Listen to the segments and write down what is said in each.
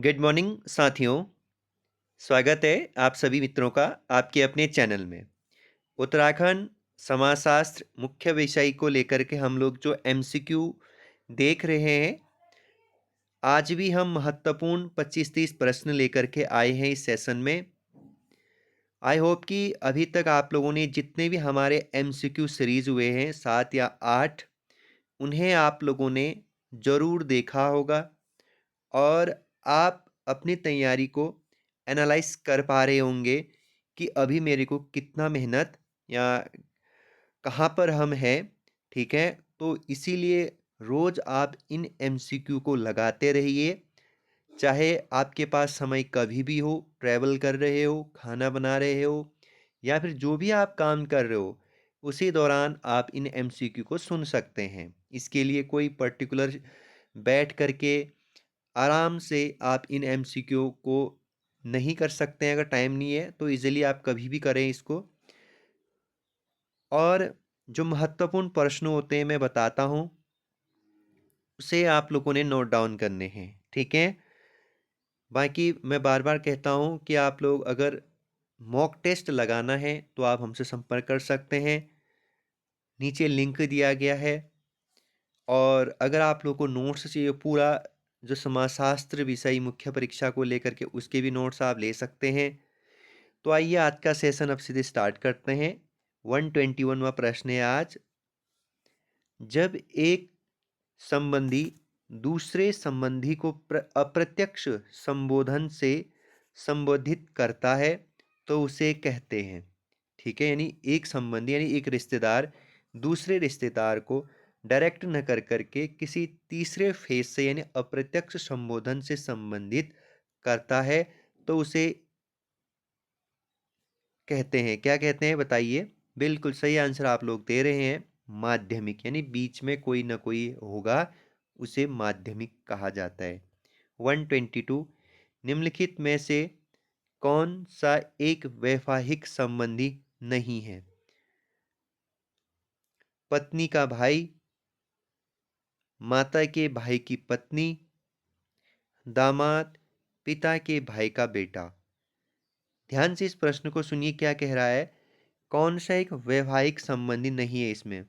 Good morning साथियों। स्वागत है आप सभी मित्रों का आपके अपने चैनल में। उत्तराखंड समाजशास्त्र मुख्य विषय को लेकर के हम लोग जो एमसीक्यू देख रहे हैं, आज भी हम महत्वपूर्ण 25-30 प्रश्न लेकर के आए हैं इस सेशन में। आई होप कि अभी तक आप लोगों ने जितने भी हमारे एमसीक्यू सीरीज हुए हैं 7 या 8, उन्हें आप लोगों ने ज़रूर देखा होगा और आप अपनी तैयारी को एनालाइज कर पा रहे होंगे कि अभी मेरे को कितना मेहनत या कहाँ पर हम हैं। ठीक है, तो इसीलिए रोज़ आप इन एमसीक्यू को लगाते रहिए। चाहे आपके पास समय कभी भी हो, ट्रैवल कर रहे हो, खाना बना रहे हो या फिर जो भी आप काम कर रहे हो, उसी दौरान आप इन एमसीक्यू को सुन सकते हैं। इसके लिए कोई पर्टिकुलर बैठ करके आराम से आप इन एमसीक्यू को नहीं कर सकते हैं। अगर टाइम नहीं है तो इजीली आप कभी भी करें इसको। और जो महत्वपूर्ण प्रश्न होते हैं मैं बताता हूँ, उसे आप लोगों ने नोट डाउन करने हैं। ठीक है, बाकी मैं बार बार कहता हूँ कि आप लोग अगर मॉक टेस्ट लगाना है तो आप हमसे संपर्क कर सकते हैं। नीचे लिंक दिया गया है। और अगर आप लोग को नोट्स चाहिए पूरा, जो समाजशास्त्र विषय मुख्य परीक्षा को लेकर के उसके भी नोट्स आप ले सकते हैं। तो आइए आज का सेशन अब सीधे स्टार्ट करते हैं। 121वां प्रश्न है आज। जब एक संबंधी दूसरे संबंधी को अप्रत्यक्ष संबोधन से संबोधित करता है तो उसे कहते हैं। ठीक है, यानी एक संबंधी यानी एक रिश्तेदार दूसरे रिश्तेदार को डायरेक्ट न कर करके किसी तीसरे फेस से यानी अप्रत्यक्ष संबोधन से संबंधित करता है तो उसे कहते हैं। क्या कहते हैं बताइए? बिल्कुल सही आंसर आप लोग दे रहे हैं, माध्यमिक। यानी बीच में कोई ना कोई होगा, उसे माध्यमिक कहा जाता है। 122, निम्नलिखित में से कौन सा एक वैवाहिक संबंधी नहीं है? पत्नी का भाई, माता के भाई की पत्नी, दामाद, पिता के भाई का बेटा। ध्यान से इस प्रश्न को सुनिए, क्या कह रहा है? कौन सा एक वैवाहिक संबंधी नहीं है इसमें?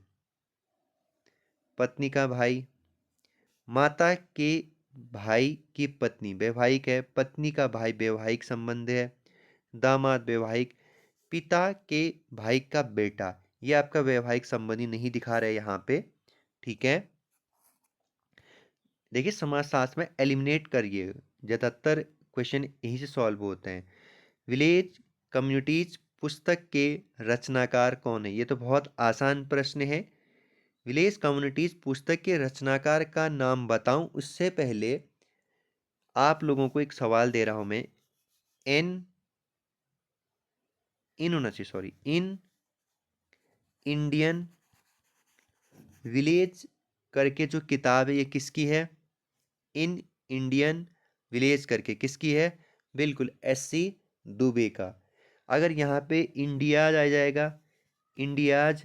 पत्नी का भाई, माता के भाई की पत्नी वैवाहिक है, पत्नी का भाई वैवाहिक संबंध है, दामाद वैवाहिक, पिता के भाई का बेटा ये आपका वैवाहिक संबंधी नहीं दिखा रहा है यहाँ पे। ठीक है, देखिए समाजशास्त्र में एलिमिनेट करिए, ज़्यादातर क्वेश्चन यहीं से सॉल्व होते हैं। विलेज कम्युनिटीज पुस्तक के रचनाकार कौन है? ये तो बहुत आसान प्रश्न है। विलेज कम्युनिटीज पुस्तक के रचनाकार का नाम बताऊं उससे पहले आप लोगों को एक सवाल दे रहा हूं मैं। एन इन होना चाहिए, सॉरी, इन इंडियन विलेज करके जो किताब है ये किसकी है? इन इंडियन विलेज करके किसकी है? बिल्कुल एससी दुबे का। अगर यहाँ पे इंडियाज आ जाएगा, इंडियाज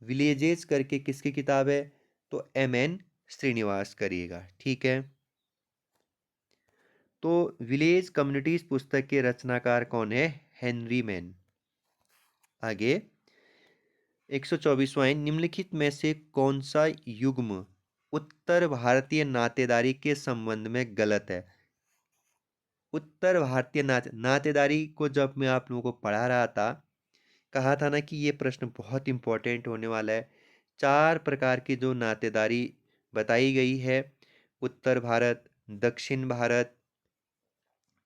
विलेजेस करके किसकी किताब है? तो एमएन श्रीनिवास करिएगा। ठीक है, तो विलेज कम्युनिटीज पुस्तक के रचनाकार कौन है? Henry man. आगे 124वां, निम्नलिखित में से कौन सा युग्म उत्तर भारतीय नातेदारी के संबंध में गलत है? उत्तर भारतीय नातेदारी को जब मैं आप लोगों को पढ़ा रहा था, कहा था ना कि ये प्रश्न बहुत इंपॉर्टेंट होने वाला है। 4 प्रकार की जो नातेदारी बताई गई है, उत्तर भारत, दक्षिण भारत,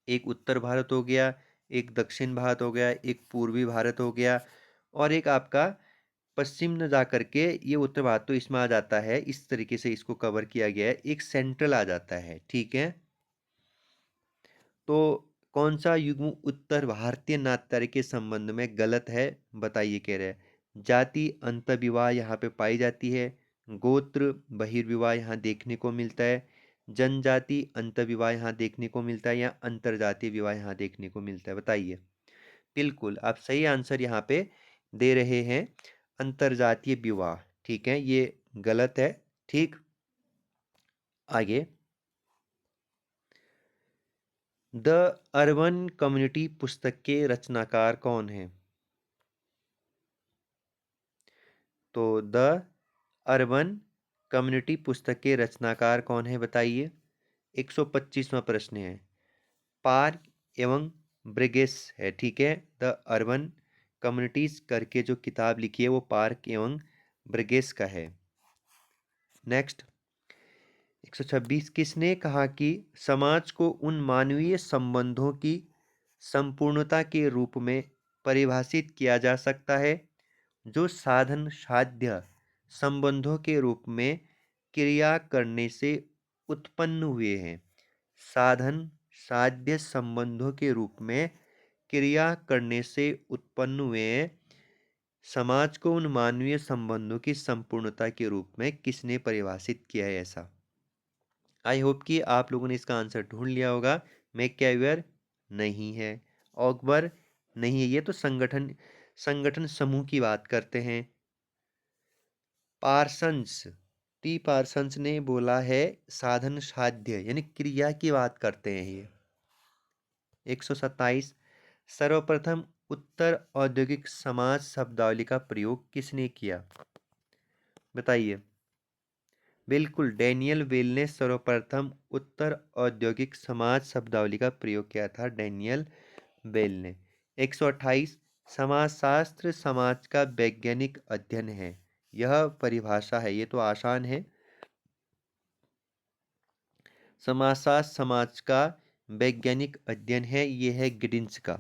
एक उत्तर भारत हो गया, एक दक्षिण भारत हो गया, एक पूर्वी भारत हो गया और एक आपका पश्चिम न जा करके ये उत्तर भारत तो इसमें आ जाता है। इस तरीके से इसको कवर किया गया है, एक सेंट्रल आ जाता है। ठीक है, तो कौन सा युग्म उत्तर भारतीय नाट्यधारा के संबंध में गलत है? बताइए, कह रहे हैं जाति अंतर्विवाह यहाँ पे पाई जाती है, गोत्र बहिर्विवाह यहाँ देखने को मिलता है, जनजाति अंतर्विवाह यहाँ देखने को मिलता है या अंतरजातीय विवाह यहाँ देखने को मिलता है? बताइए। बिल्कुल आप सही आंसर यहाँ पे दे रहे हैं, अंतरजातीय विवाह। ठीक है, ये गलत है। ठीक, आगे द अर्बन कम्युनिटी पुस्तक के रचनाकार कौन हैं? तो द अर्बन कम्युनिटी पुस्तक के रचनाकार कौन है बताइए। 125वां प्रश्न है। पार्क एवं ब्रिगेस है, ठीक है। द अर्बन कम्युनिटीज करके जो किताब लिखी है वो पार्क एवं ब्रिगेस का है। नेक्स्ट 126, किसने कहा कि समाज को उन मानवीय संबंधों की संपूर्णता के रूप में परिभाषित किया जा सकता है जो साधन साध्य संबंधों के रूप में क्रिया करने से उत्पन्न हुए हैं। साधन साध्य संबंधों के रूप में क्रिया करने से उत्पन्न हुए हैं। समाज को उन मानवीय संबंधों की संपूर्णता के रूप में किसने परिभाषित किया है ऐसा। आई होप कि आप लोगों ने इसका आंसर ढूंढ लिया होगा। मैक्यावर नहीं है, ऑकबर नहीं है, ये तो संगठन संगठन समूह की बात करते हैं। पार्सन्स, टी पार्सन्स ने बोला है साधन साध्य यानी क्रिया की बात करते हैं ये। 127, सर्वप्रथम उत्तर औद्योगिक समाज शब्दावली का प्रयोग किसने किया बताइए। बिल्कुल, डैनियल बेल ने सर्वप्रथम उत्तर औद्योगिक समाज शब्दावली का प्रयोग किया था, डैनियल बेल ने। 128, समाजशास्त्र समाज का वैज्ञानिक अध्ययन है। यह परिभाषा है, ये तो आसान है। समाजशास्त्र समाज का वैज्ञानिक अध्ययन है, ये है गिडिंस का,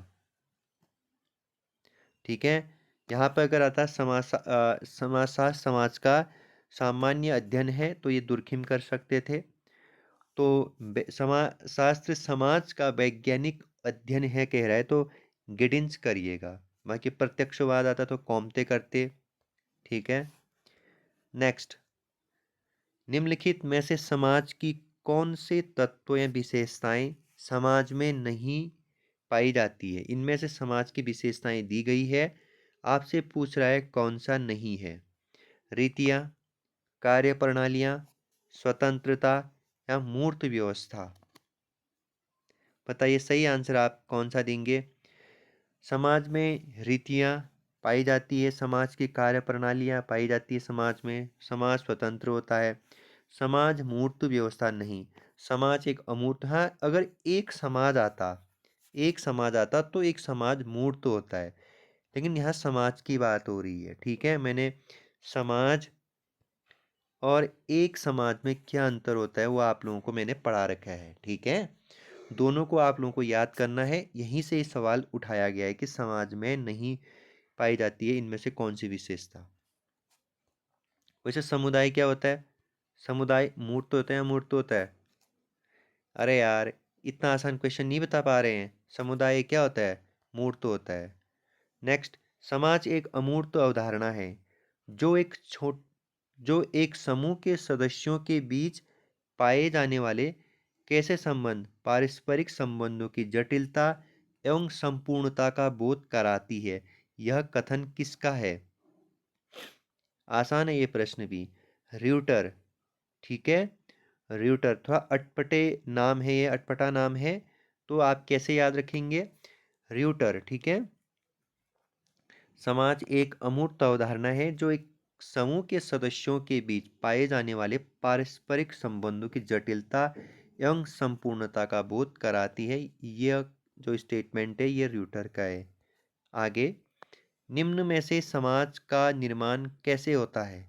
ठीक है। यहाँ पर अगर आता समाजशास्त्र समाज का सामान्य अध्ययन है तो ये दुर्खिम कर सकते थे। तो समाजशास्त्र समाज का वैज्ञानिक अध्ययन है कह रहा है तो गिडिंस करिएगा। बाकी प्रत्यक्षवाद आता तो कॉम्ते करते, ठीक है। नेक्स्ट, निम्नलिखित में से समाज की कौन से तत्व या विशेषताएं समाज में नहीं पाई जाती है। इनमें से समाज की विशेषताएं दी गई है, आपसे पूछ रहा है कौन सा नहीं है। रीतियां, कार्य प्रणालियां, स्वतंत्रता या मूर्त व्यवस्था। बताइए सही आंसर आप कौन सा देंगे। समाज में रीतियां पाई जाती है, समाज की कार्य प्रणालियां पाई जाती है, समाज में समाज स्वतंत्र होता है। समाज मूर्त व्यवस्था नहीं, समाज एक अमूर्त। हाँ, अगर एक समाज आता तो एक समाज मूर्त होता है, लेकिन यहाँ समाज की बात हो रही है, ठीक है। मैंने समाज और एक समाज में क्या अंतर होता है वो आप लोगों को मैंने पढ़ा रखा है, ठीक है। दोनों को आप लोगों को याद करना है, यहीं से ये सवाल उठाया गया है कि समाज में नहीं पाई जाती है इनमें से कौन सी विशेषता। वैसे समुदाय क्या होता है? समुदाय मूर्त होता है या मूर्त होता है? अरे यार, इतना आसान क्वेश्चन नहीं बता पा रहे हैं। समुदाय क्या होता है? मूर्त होता है। नेक्स्ट, समाज एक अमूर्त अवधारणा है जो जो एक समूह के सदस्यों के बीच पाए जाने वाले कैसे संबंध, पारस्परिक संबंधों की जटिलता एवं संपूर्णता का बोध कराती है। यह कथन किसका है? आसान है ये प्रश्न भी। र्यूटर, ठीक है। र्यूटर थोड़ा अटपटे नाम है, ये अटपटा नाम है, तो आप कैसे याद रखेंगे? र्यूटर, ठीक है। समाज एक अमूर्त अवधारणा है जो एक समूह के सदस्यों के बीच पाए जाने वाले पारस्परिक संबंधों की जटिलता एवं संपूर्णता का बोध कराती है। यह जो स्टेटमेंट है ये र्यूटर का है। आगे, निम्न में से समाज का निर्माण कैसे होता है?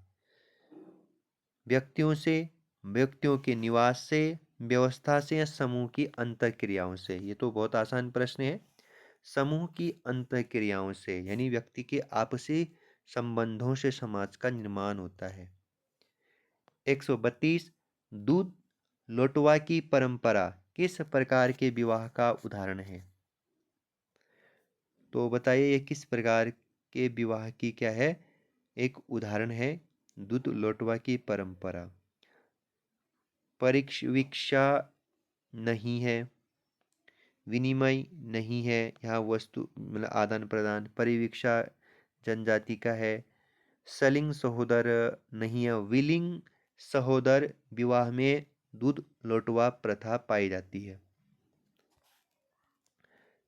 व्यक्तियों से, व्यक्तियों के निवास से, व्यवस्था से या समूह की अंतःक्रियाओं से। ये तो बहुत आसान प्रश्न है। समूह की अंतःक्रियाओं से यानी व्यक्ति के आपसी संबंधों से समाज का निर्माण होता है। 132, दूध लोटवा की परंपरा किस प्रकार के विवाह का उदाहरण है? तो बताइए ये किस प्रकार के विवाह की क्या है, एक उदाहरण है? दूध लोटवा की परंपरा। परिवीक्षा नहीं है, विनिमय नहीं है, यहाँ वस्तु मतलब आदान प्रदान। परिवीक्षा जनजाति का है। सलिंग सहोदर नहीं है, विलिंग सहोदर विवाह में दूध लोटवा प्रथा पाई जाती है।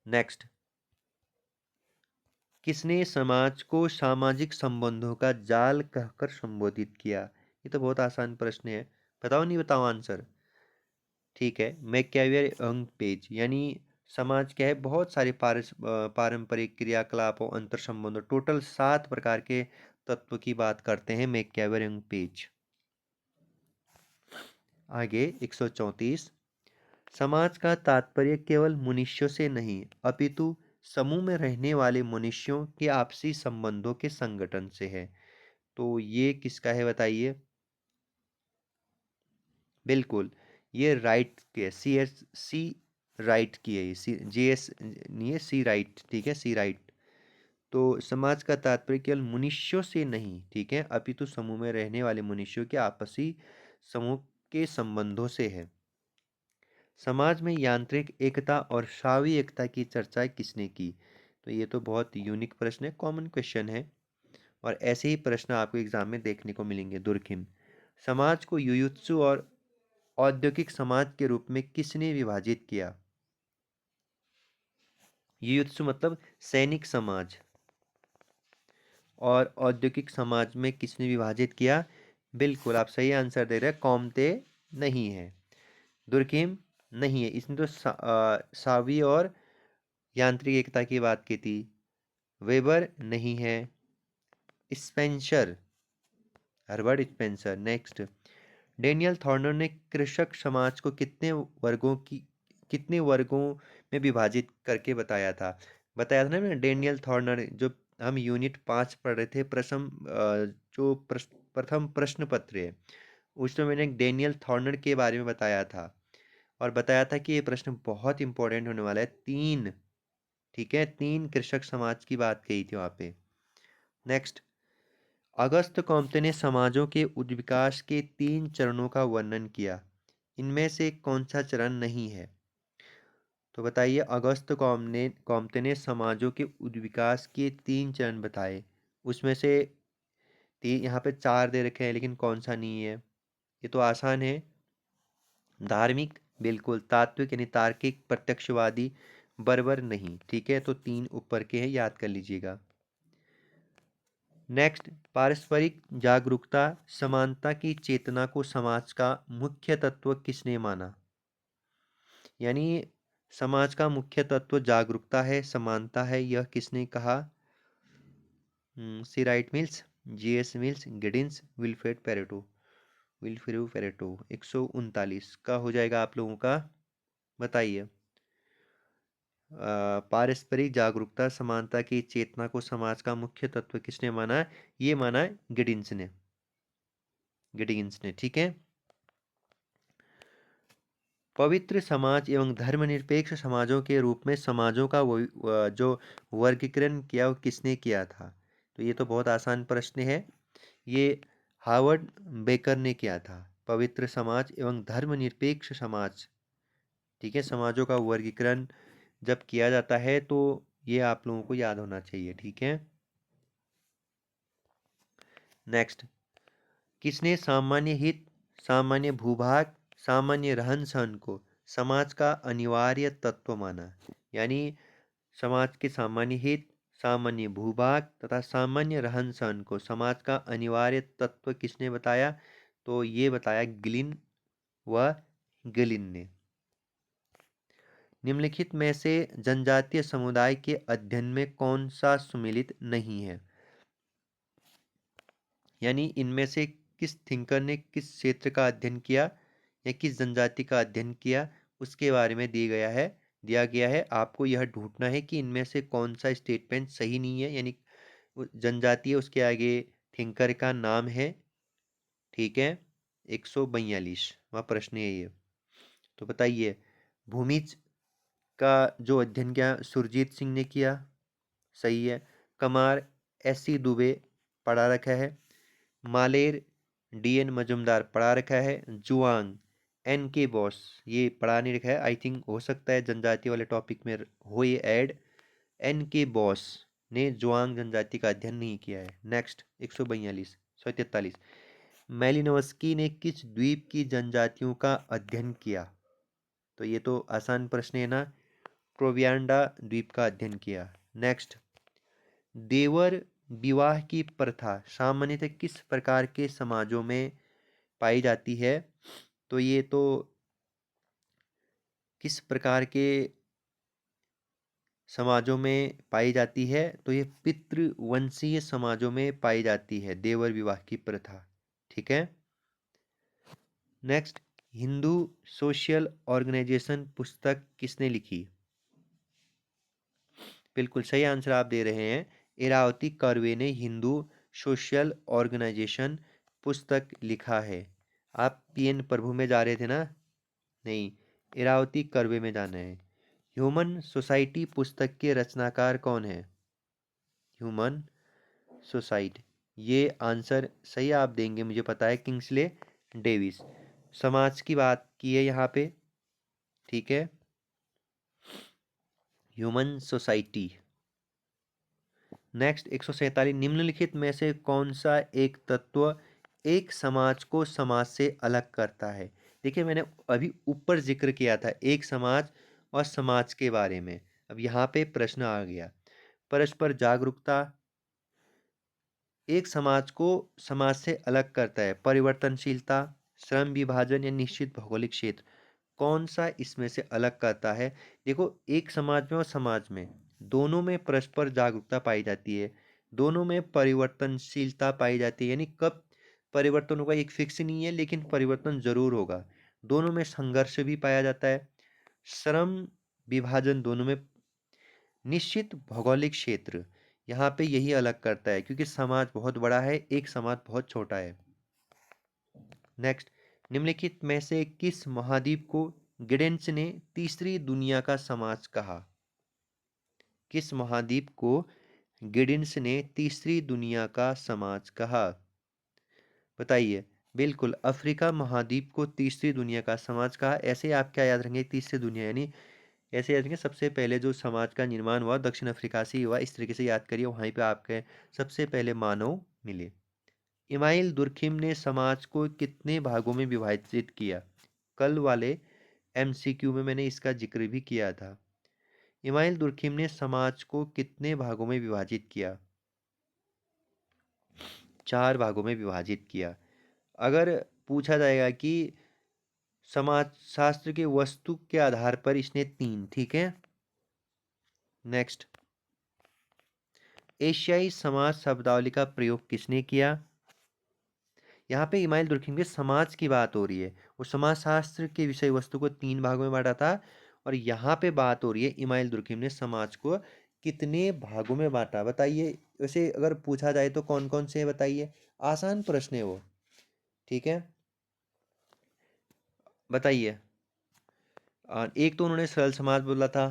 नेक्स्ट, किसने समाज को सामाजिक संबंधों का जाल कहकर संबोधित किया? ये तो बहुत आसान प्रश्न है। बताओ नहीं बताओ आंसर। ठीक है, मैकियावेली यंग पेज। यानी समाज क्या है, बहुत सारे पारंपरिक क्रियाकलापों, अंतर संबंधों, टोटल 7 प्रकार के तत्व की बात करते हैं मैकियावेली यंग पेज। आगे 134, समाज का तात्पर्य केवल मनुष्यों से नहीं अपितु समूह में रहने वाले मनुष्यों के आपसी संबंधों के संगठन से है। तो ये किसका है बताइए? बिल्कुल, ये राइट की है, सी एस सी राइट की है, सी जे एस नहीं है, सी राइट, ठीक है, सी राइट। तो समाज का तात्पर्य केवल मनुष्यों से नहीं, ठीक है, अपितु समूह में रहने वाले मनुष्यों के आपसी समूह के संबंधों से है। समाज में यांत्रिक एकता और शावी एकता की चर्चा किसने की? तो ये तो बहुत यूनिक प्रश्न है, कॉमन क्वेश्चन है, और ऐसे ही प्रश्न आपको एग्जाम में देखने को मिलेंगे। दुर्खिम, समाज को युयुत्सु और औद्योगिक समाज के रूप में किसने विभाजित किया? युयुत्सु मतलब सैनिक समाज, और औद्योगिक समाज में किसने विभाजित किया? बिल्कुल आप सही आंसर दे रहे हैं, कॉमते नहीं है, दुर्खिम नहीं है, इसने तो सावी और यांत्रिक एकता की बात की थी। वेबर नहीं है, Spencer, Herbert Spencer. Next, Daniel Thorner ने कृषक समाज को कितने वर्गों में विभाजित करके बताया था ना मैंने, डेनियल थॉर्नर, जो हम यूनिट 5 पढ़ रहे थे, प्रथम प्रश्न पत्र है, उसमें मैंने डेनियल थॉर्नर के बारे में बताया था, और बताया था कि ये प्रश्न बहुत इंपॉर्टेंट होने वाला है। 3, ठीक है, 3 कृषक समाज की बात कही थी वहाँ पे। नेक्स्ट, अगस्त कॉम्ते ने समाजों के विकास के 3 चरणों का वर्णन किया, इनमें से कौन सा चरण नहीं है? तो बताइए, कॉम्ते ने समाजों के विकास के 3 चरण बताए, उसमें से यहाँ पे 4 दे रखे हैं, लेकिन कौन सा नहीं है? ये तो आसान है, धार्मिक बिल्कुल, तात्विक यानी तार्किक, प्रत्यक्षवादी, बर्बर नहीं, ठीक है, तो 3 ऊपर के हैं, याद कर लीजिएगा। नेक्स्ट, पारस्परिक जागरूकता समानता की चेतना को समाज का मुख्य तत्व किसने माना? यानी समाज का मुख्य तत्व जागरूकता है, समानता है, यह किसने कहा? C Wright Mills, G S Mills, Giddens, Wilfred Pareto. Wilfred Pareto. 139 का हो जाएगा आप लोगों का, बताइए। पारस्परिक जागरूकता समानता की चेतना को समाज का मुख्य तत्व किसने माना है? ये माना है गिडिंस ने, ठीक है। पवित्र समाज एवं धर्मनिरपेक्ष समाजों के रूप में समाजों का जो वर्गीकरण किया वो किसने किया था? तो ये तो बहुत आसान प्रश्न है, ये हार्वर्ड बेकर ने किया था। पवित्र समाज एवं धर्मनिरपेक्ष समाज, ठीक है, समाजों का वर्गीकरण जब किया जाता है तो ये आप लोगों को याद होना चाहिए, ठीक है। नेक्स्ट, किसने सामान्य हित, सामान्य भूभाग, सामान्य रहन सहन को समाज का अनिवार्य तत्व माना? यानी समाज के सामान्य हित, सामान्य भूभाग तथा सामान्य रहन सहन को समाज का अनिवार्य तत्व किसने बताया? तो ये बताया गिलिन व गिलिन ने। निम्नलिखित में से जनजातीय समुदाय के अध्ययन में कौन सा सुमेलित नहीं है? यानी इनमें से किस थिंकर ने किस क्षेत्र का अध्ययन किया या किस जनजाति का अध्ययन किया, उसके बारे में दिया गया है। आपको यह ढूंढना है कि इनमें से कौन सा स्टेटमेंट सही नहीं है, यानी जनजाति है उसके आगे थिंकर का नाम है, ठीक है। 142 वह प्रश्न है ये। तो बताइए, भूमिज का जो अध्ययन किया सुरजीत सिंह ने किया, सही है। कमार एस.सी. दुबे पढ़ा रखा है। मालेर डी.एन. मजुमदार पढ़ा रखा है। जुआंग एन.के. बॉस ये पढ़ा नहीं रखा है, आई थिंक हो सकता है जनजाति वाले टॉपिक में हो ये ऐड। एन.के. बॉस ने जुआंग जनजाति का अध्ययन नहीं किया है। नेक्स्ट 143 मैलिनोवस्की ने किस द्वीप की जनजातियों का अध्ययन किया? तो ये तो आसान प्रश्न है ना, ट्रोवियांडा द्वीप का अध्ययन किया। नेक्स्ट, देवर विवाह की प्रथा सामान्यतः किस प्रकार के समाजों में पाई जाती है? तो ये तो किस प्रकार के समाजों में पाई जाती है? तो ये पितृवंशीय समाजों में पाई जाती है देवर विवाह की प्रथा। ठीक है। नेक्स्ट, हिंदू सोशल ऑर्गेनाइजेशन पुस्तक किसने लिखी? बिल्कुल सही आंसर आप दे रहे हैं। इरावती कर्वे ने हिंदू सोशल ऑर्गेनाइजेशन पुस्तक लिखा है। आप पीएन प्रभु में जा रहे थे ना? नहीं, इरावती कर्वे में जाना है। ह्यूमन सोसाइटी पुस्तक के रचनाकार कौन है? ह्यूमन सोसाइटी, ये आंसर सही आप देंगे मुझे पता है, किंग्सले डेविस। समाज की बात की है यहाँ पे। ठीक है, ह्यूमन सोसाइटी। नेक्स्ट, 147, निम्नलिखित में से कौन सा एक तत्व एक समाज को समाज से अलग करता है? देखिए, मैंने अभी ऊपर जिक्र किया था एक समाज और समाज के बारे में। अब यहाँ पे प्रश्न आ गया, परस्पर जागरूकता एक समाज को समाज से अलग करता है। परिवर्तनशीलता, श्रम विभाजन या निश्चित भौगोलिक क्षेत्र, कौन सा इसमें से अलग करता है? देखो, एक समाज में और समाज में दोनों में परस्पर जागरूकता पाई जाती है, दोनों में परिवर्तनशीलता पाई जाती है, यानी कब परिवर्तन होगा एक फिक्स नहीं है, लेकिन परिवर्तन जरूर होगा। दोनों में संघर्ष भी पाया जाता है, श्रम विभाजन दोनों में, निश्चित भौगोलिक क्षेत्र, यहाँ पे यही अलग करता है क्योंकि समाज बहुत बड़ा है, एक समाज बहुत छोटा है। नेक्स्ट, निम्नलिखित में से किस महाद्वीप को गिडेंस ने तीसरी दुनिया का समाज कहा? किस महाद्वीप को गिडिंस ने तीसरी दुनिया का समाज कहा? बताइए। बिल्कुल, अफ्रीका महाद्वीप को तीसरी दुनिया का समाज कहा। ऐसे आप क्या याद रखेंगे, तीसरी दुनिया यानी ऐसे याद रखेंगे सबसे पहले जो समाज का निर्माण हुआ दक्षिण अफ्रीका से ही हुआ, इस तरीके से याद करिए, वहीं पे आपके सबसे पहले मानव मिले। इमाइल दुर्खिम ने समाज को कितने भागों में विभाजित किया? कल वाले एमसीक्यू में मैंने इसका जिक्र भी किया था। इमाइल दुर्खिम ने समाज को कितने भागों में विभाजित किया? 4 भागों में विभाजित किया। अगर पूछा जाएगा कि समाज शास्त्र के वस्तु के आधार पर इसने 3, ठीक है। नेक्स्ट, एशियाई समाज शब्दावली का प्रयोग किसने किया? यहाँ पे इमाइल दुर्खिम के समाज की बात हो रही है, वो समाज शास्त्र के विषय वस्तु को 3 भागों में बांटा था, और यहाँ पे बात हो रही है इमाइल दुर्खिम ने समाज को कितने भागों में बांटा। बताइए, वैसे अगर पूछा जाए तो कौन कौन से बताइए, आसान प्रश्न है वो। ठीक है, बताइए। एक तो उन्होंने सरल समाज बोला था,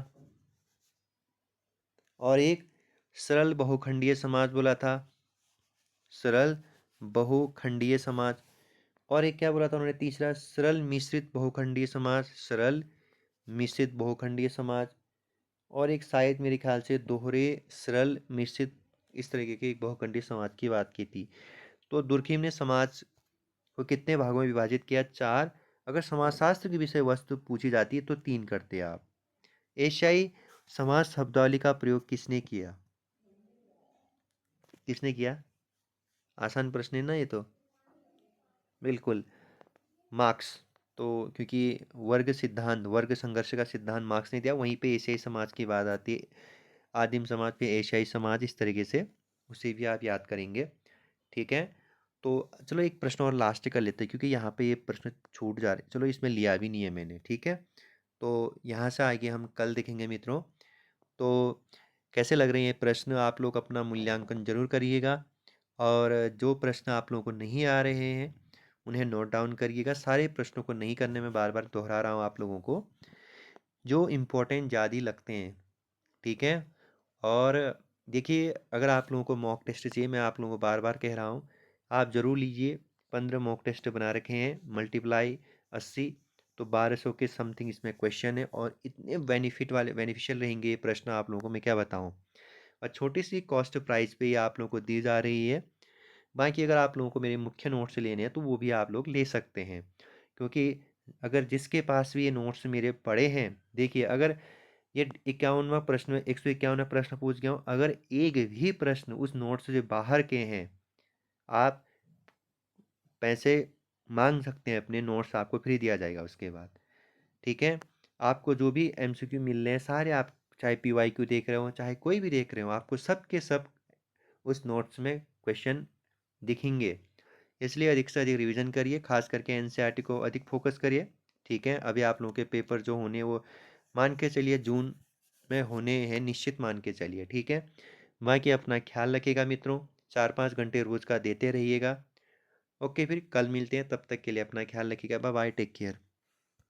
और एक सरल बहुखंडीय समाज बोला था, सरल बहुखंडीय समाज। और एक क्या बोला था उन्होंने तीसरा, सरल मिश्रित बहुखंडीय समाज, सरल मिश्रित बहुखंडीय समाज। और एक शायद मेरे ख्याल से दोहरे सरल मिश्रित, इस तरीके के एक बहुखंडीय समाज की बात की थी। तो दुर्खिम ने समाज को कितने भागों में विभाजित किया? 4। अगर समाजशास्त्र की विषय वस्तु पूछी जाती है तो 3 करते हैं आप। एशियाई समाज शब्दावली का प्रयोग किसने किया? किसने किया? आसान प्रश्न है ना ये तो। बिल्कुल, मार्क्स। तो क्योंकि वर्ग सिद्धांत, वर्ग संघर्ष का सिद्धांत मार्क्स ने दिया, वहीं पे एशियाई समाज की बात आती है, आदिम समाज पे एशियाई समाज, इस तरीके से उसे भी आप याद करेंगे। ठीक है, तो चलो एक प्रश्न और लास्ट कर लेते हैं क्योंकि यहाँ पे ये प्रश्न छूट जा रहे, चलो इसमें लिया भी नहीं है मैंने। ठीक है, तो यहाँ से आगे हम कल देखेंगे मित्रों। तो कैसे लग रहे हैं प्रश्न, आप लोग अपना मूल्यांकन जरूर करिएगा, और जो प्रश्न आप लोगों को नहीं आ रहे हैं उन्हें नोट डाउन करिएगा। सारे प्रश्नों को नहीं करने में बार बार दोहरा रहा हूँ आप लोगों को, जो इम्पोर्टेंट ज़्यादा लगते हैं। ठीक है, और देखिए, अगर आप लोगों को मॉक टेस्ट चाहिए, मैं आप लोगों को बार बार कह रहा हूँ, आप ज़रूर लीजिए। 15 मॉक टेस्ट बना रखे हैं, मल्टीप्लाई 80, तो 1200 के समथिंग इसमें क्वेश्चन है, और इतने बेनिफिशियल रहेंगे ये प्रश्न, आप लोगों को मैं क्या बताऊँ। और छोटी सी कॉस्ट प्राइस पे ये आप लोगों को दी जा रही है। बाकी अगर आप लोगों को मेरे मुख्य नोट्स लेने हैं तो वो भी आप लोग ले सकते हैं, क्योंकि अगर जिसके पास भी ये नोट्स मेरे पड़े हैं, देखिए, अगर ये 51वां प्रश्न 151वां प्रश्न पूछ गया हूँ। अगर एक भी प्रश्न उस नोट से बाहर के हैं, आप पैसे माँग सकते हैं अपने, नोट्स आपको फ्री दिया जाएगा उसके बाद। ठीक है? आपको जो भी एमसीक्यू मिल रहे हैं सारे, आप चाहे पीवाईक्यू देख रहे हो, चाहे कोई भी देख रहे हो, आपको सब के सब उस नोट्स में क्वेश्चन दिखेंगे। इसलिए अधिक से अधिक रिवीजन करिए, खास करके एनसीईआरटी को अधिक फोकस करिए। ठीक है? अभी आप लोगों के पेपर जो होने हैं वो मान के चलिए जून में होने हैं, निश्चित मान के चलिए। ठीक है? बाकी अपना ख्याल रखिएगा मित्रों, 4-5 घंटे रोज़ का देते रहिएगा। ओके, फिर कल मिलते हैं, तब तक के लिए अपना ख्याल रखिएगा। Bye bye, take care.